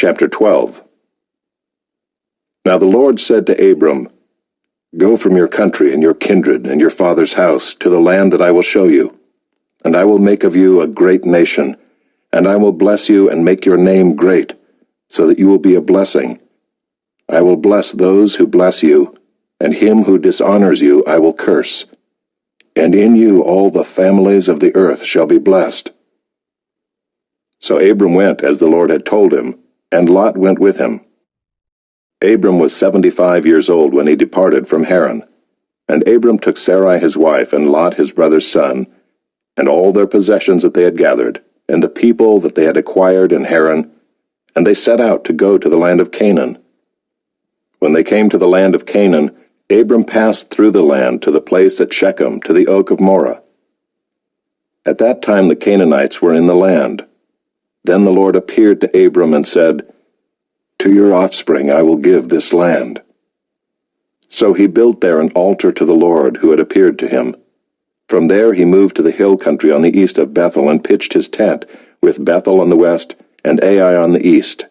Chapter 12. Now the Lord said to Abram, "Go from your country and your kindred and your father's house to the land that I will show you, and I will make of you a great nation, and I will bless you and make your name great, so that you will be a blessing. I will bless those who bless you, and him who dishonors you I will curse. And in you all the families of the earth shall be blessed." So Abram went as the Lord had told him, and Lot went with him. Abram was 75 years old when he departed from Haran. And Abram took Sarai his wife, and Lot his brother's son, and all their possessions that they had gathered, and the people that they had acquired in Haran, and they set out to go to the land of Canaan. When they came to the land of Canaan, Abram passed through the land to the place at Shechem, to the oak of Moreh. At that time the Canaanites were in the land. Then the Lord appeared to Abram and said, "To your offspring I will give this land." So he built there an altar to the Lord who had appeared to him. From there he moved to the hill country on the east of Bethel and pitched his tent, with Bethel on the west and Ai on the east.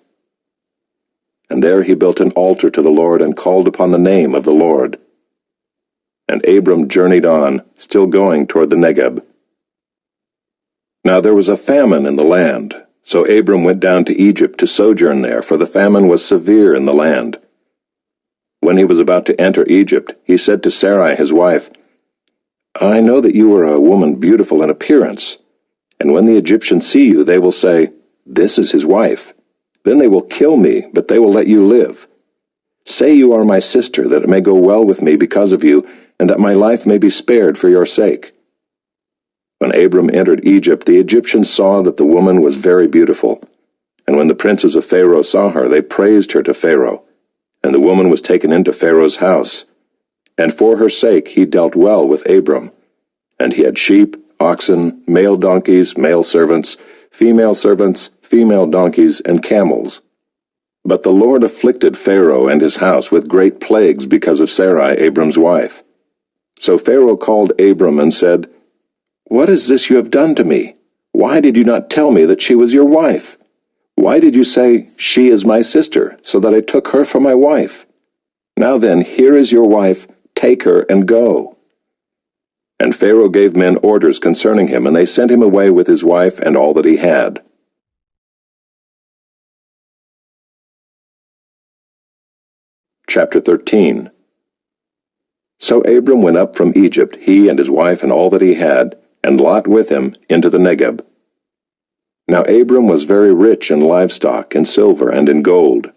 And there he built an altar to the Lord and called upon the name of the Lord. And Abram journeyed on, still going toward the Negeb. Now there was a famine in the land. So Abram went down to Egypt to sojourn there, for the famine was severe in the land. When he was about to enter Egypt, he said to Sarai his wife, "I know that you are a woman beautiful in appearance, and when the Egyptians see you, they will say, 'This is his wife.' Then they will kill me, but they will let you live. Say you are my sister, that it may go well with me because of you, and that my life may be spared for your sake." When Abram entered Egypt, the Egyptians saw that the woman was very beautiful. And when the princes of Pharaoh saw her, they praised her to Pharaoh. And the woman was taken into Pharaoh's house. And for her sake he dealt well with Abram. And he had sheep, oxen, male donkeys, male servants, female donkeys, and camels. But the Lord afflicted Pharaoh and his house with great plagues because of Sarai, Abram's wife. So Pharaoh called Abram and said, "What is this you have done to me? Why did you not tell me that she was your wife? Why did you say, 'She is my sister,' so that I took her for my wife? Now then, here is your wife, take her and go." And Pharaoh gave men orders concerning him, and they sent him away with his wife and all that he had. Chapter 13. So Abram went up from Egypt, he and his wife and all that he had, and Lot with him, into the Negeb. Now Abram was very rich in livestock, in silver, and in gold.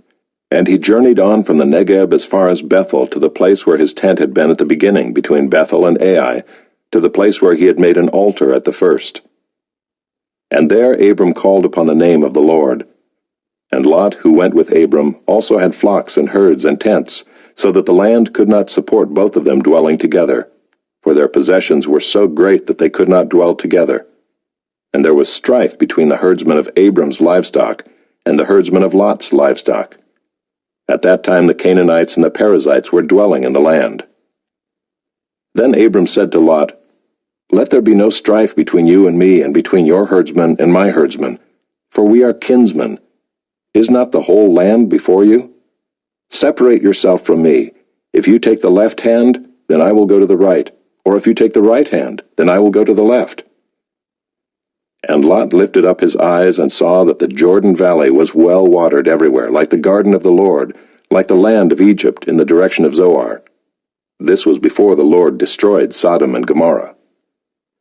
And he journeyed on from the Negeb as far as Bethel, to the place where his tent had been at the beginning, between Bethel and Ai, to the place where he had made an altar at the first. And there Abram called upon the name of the Lord. And Lot, who went with Abram, also had flocks and herds and tents, so that the land could not support both of them dwelling together, for their possessions were so great that they could not dwell together. And there was strife between the herdsmen of Abram's livestock and the herdsmen of Lot's livestock. At that time the Canaanites and the Perizzites were dwelling in the land. Then Abram said to Lot, "Let there be no strife between you and me, and between your herdsmen and my herdsmen, for we are kinsmen. Is not the whole land before you? Separate yourself from me. If you take the left hand, then I will go to the right, or if you take the right hand, then I will go to the left." And Lot lifted up his eyes and saw that the Jordan Valley was well watered everywhere, like the garden of the Lord, like the land of Egypt in the direction of Zoar. This was before the Lord destroyed Sodom and Gomorrah.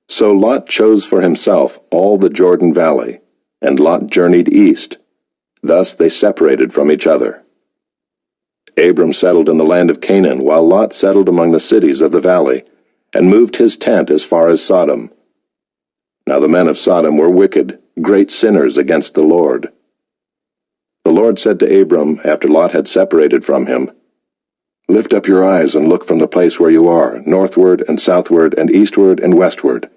So Lot chose for himself all the Jordan Valley, and Lot journeyed east. Thus they separated from each other. Abram settled in the land of Canaan, while Lot settled among the cities of the valley, and moved his tent as far as Sodom. Now the men of Sodom were wicked, great sinners against the Lord. The Lord said to Abram, after Lot had separated from him, "Lift up your eyes and look from the place where you are, northward and southward and eastward and westward.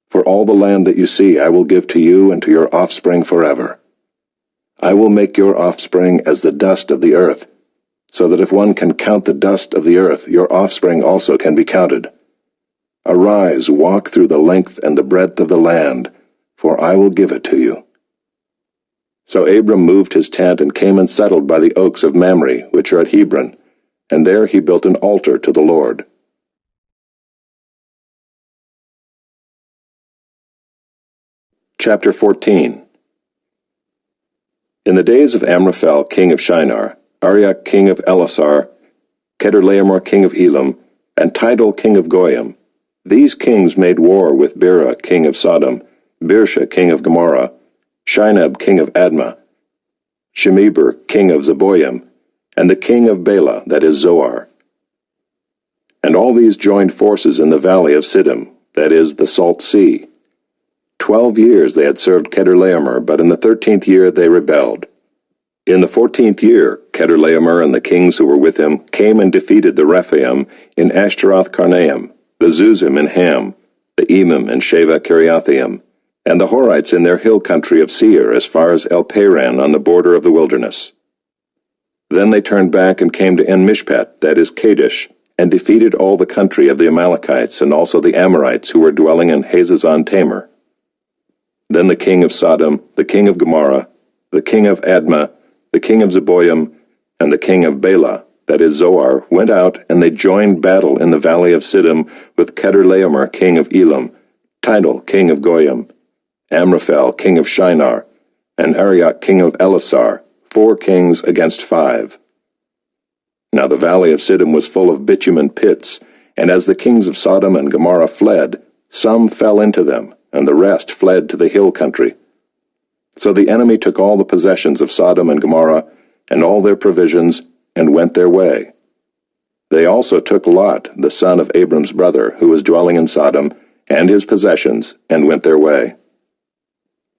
For all the land that you see I will give to you and to your offspring forever. I will make your offspring as the dust of the earth, so that if one can count the dust of the earth, your offspring also can be counted. Arise, walk through the length and the breadth of the land, for I will give it to you." So Abram moved his tent and came and settled by the oaks of Mamre, which are at Hebron, and there he built an altar to the Lord. Chapter 14. In the days of Amraphel king of Shinar, Arioch king of Elasar, Kedorlaomer king of Elam, and Tidal king of Goyim, these kings made war with Bera king of Sodom, Birsha king of Gomorrah, Shinab king of Admah, Shemeber king of Zeboim, and the king of Bela, that is Zoar. And all these joined forces in the valley of Siddim, that is the Salt Sea. 12 years they had served Kedorlaomer, but in the 13th year they rebelled. In the 14th year, Kedorlaomer and the kings who were with him came and defeated the Rephaim in Ashtaroth Karnaim, the Zuzim in Ham, the Emim in Sheva Kiriathaim, and the Horites in their hill country of Seir as far as El Paran on the border of the wilderness. Then they turned back and came to En-Mishpat, that is Kadesh, and defeated all the country of the Amalekites and also the Amorites who were dwelling in Hazazon Tamar. Then the king of Sodom, the king of Gomorrah, the king of Admah, the king of Zeboim, and the king of Bela, that is Zoar, went out, and they joined battle in the valley of Siddim with Kedorlaomer king of Elam, Tidal king of Goyim, Amraphel king of Shinar, and Arioch king of Elasar, 4 kings against 5. Now the valley of Siddim was full of bitumen pits, and as the kings of Sodom and Gomorrah fled, some fell into them, and the rest fled to the hill country. So the enemy took all the possessions of Sodom and Gomorrah, and all their provisions, and went their way. They also took Lot, the son of Abram's brother, who was dwelling in Sodom, and his possessions, and went their way.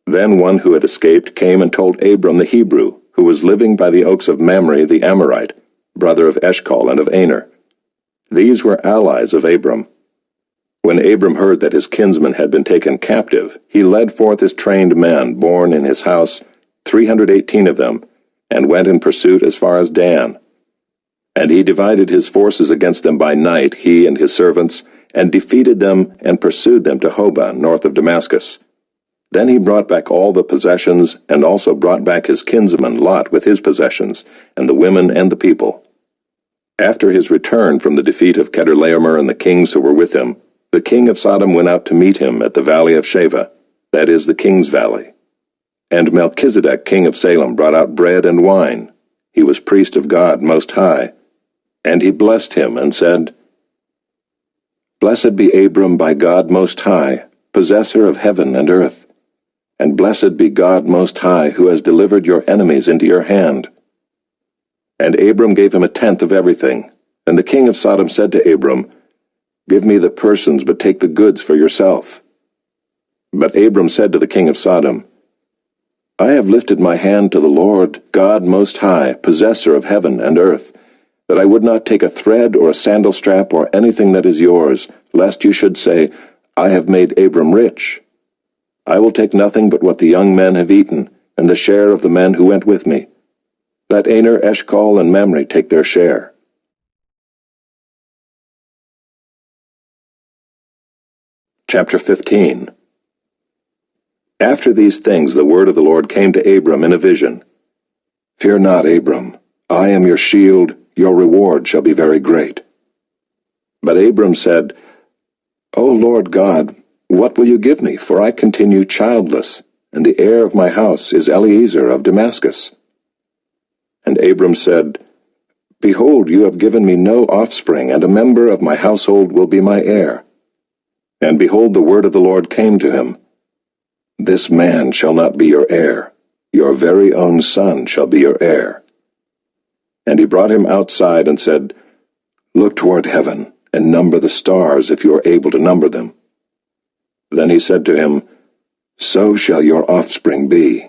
Then one who had escaped came and told Abram the Hebrew, who was living by the oaks of Mamre the Amorite, brother of Eshcol and of Aner. These were allies of Abram. When Abram heard that his kinsman had been taken captive, he led forth his trained men, born in his house, 318 of them, and went in pursuit as far as Dan. And he divided his forces against them by night, he and his servants, and defeated them and pursued them to Hobah, north of Damascus. Then he brought back all the possessions, and also brought back his kinsman Lot with his possessions, and the women and the people. After his return from the defeat of Kedorlaomer and the kings who were with him, the king of Sodom went out to meet him at the valley of Sheva, that is the king's valley. And Melchizedek king of Salem brought out bread and wine. He was priest of God Most High. And he blessed him and said, Blessed be Abram by God Most High, possessor of heaven and earth. And blessed be God Most High, who has delivered your enemies into your hand. And Abram gave him 1/10 of everything. And the king of Sodom said to Abram, Give me the persons, but take the goods for yourself. But Abram said to the king of Sodom, I have lifted my hand to the Lord, God Most High, possessor of heaven and earth, that I would not take a thread or a sandal strap or anything that is yours, lest you should say, I have made Abram rich. I will take nothing but what the young men have eaten, and the share of the men who went with me. Let Aner, Eshcol, and Mamre take their share. Chapter 15. After these things the word of the Lord came to Abram in a vision. Fear not, Abram. I am your shield. Your reward shall be very great. But Abram said, O Lord God, what will you give me? For I continue childless, and the heir of my house is Eliezer of Damascus. And Abram said, Behold, you have given me no offspring, and a member of my household will be my heir. And behold, the word of the Lord came to him. This man shall not be your heir. Your very own son shall be your heir. And he brought him outside and said, Look toward heaven, and number the stars, if you are able to number them. Then he said to him, So shall your offspring be.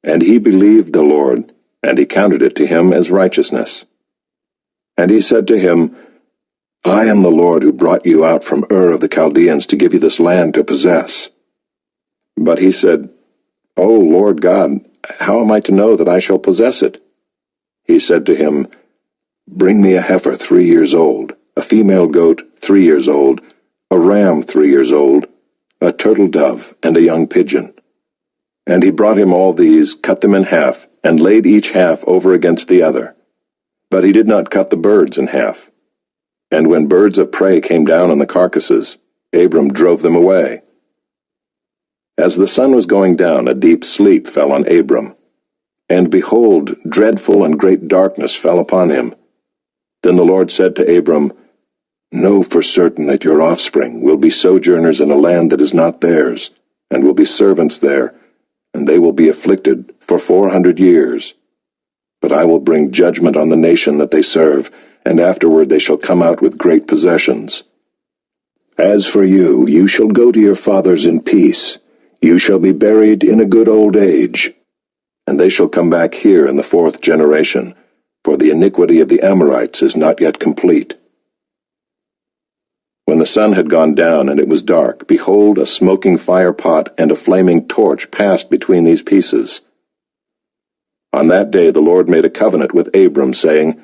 And he believed the Lord, and he counted it to him as righteousness. And he said to him, I am the Lord who brought you out from Ur of the Chaldeans to give you this land to possess. But he said, O Lord God, how am I to know that I shall possess it? He said to him, Bring me a heifer 3 years old, a female goat 3 years old, a ram 3 years old, a turtle dove, and a young pigeon. And he brought him all these, cut them in half, and laid each half over against the other. But he did not cut the birds in half. And when birds of prey came down on the carcasses, Abram drove them away. As the sun was going down, a deep sleep fell on Abram. And behold, dreadful and great darkness fell upon him. Then the Lord said to Abram, Know for certain that your offspring will be sojourners in a land that is not theirs, and will be servants there, and they will be afflicted for 400 years. But I will bring judgment on the nation that they serve, and afterward they shall come out with great possessions. As for you, you shall go to your fathers in peace. You shall be buried in a good old age. And they shall come back here in the 4th generation, for the iniquity of the Amorites is not yet complete. When the sun had gone down and it was dark, behold, a smoking fire pot and a flaming torch passed between these pieces. On that day the Lord made a covenant with Abram, saying,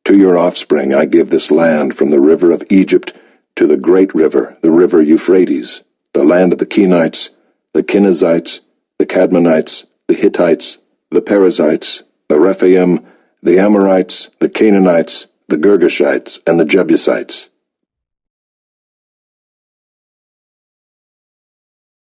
To your offspring I give this land from the river of Egypt to the great river, the river Euphrates, the land of the Kenites, the Kenizzites, the Cadmonites, the Hittites, the Perizzites, the Rephaim, the Amorites, the Canaanites, the Girgashites, and the Jebusites.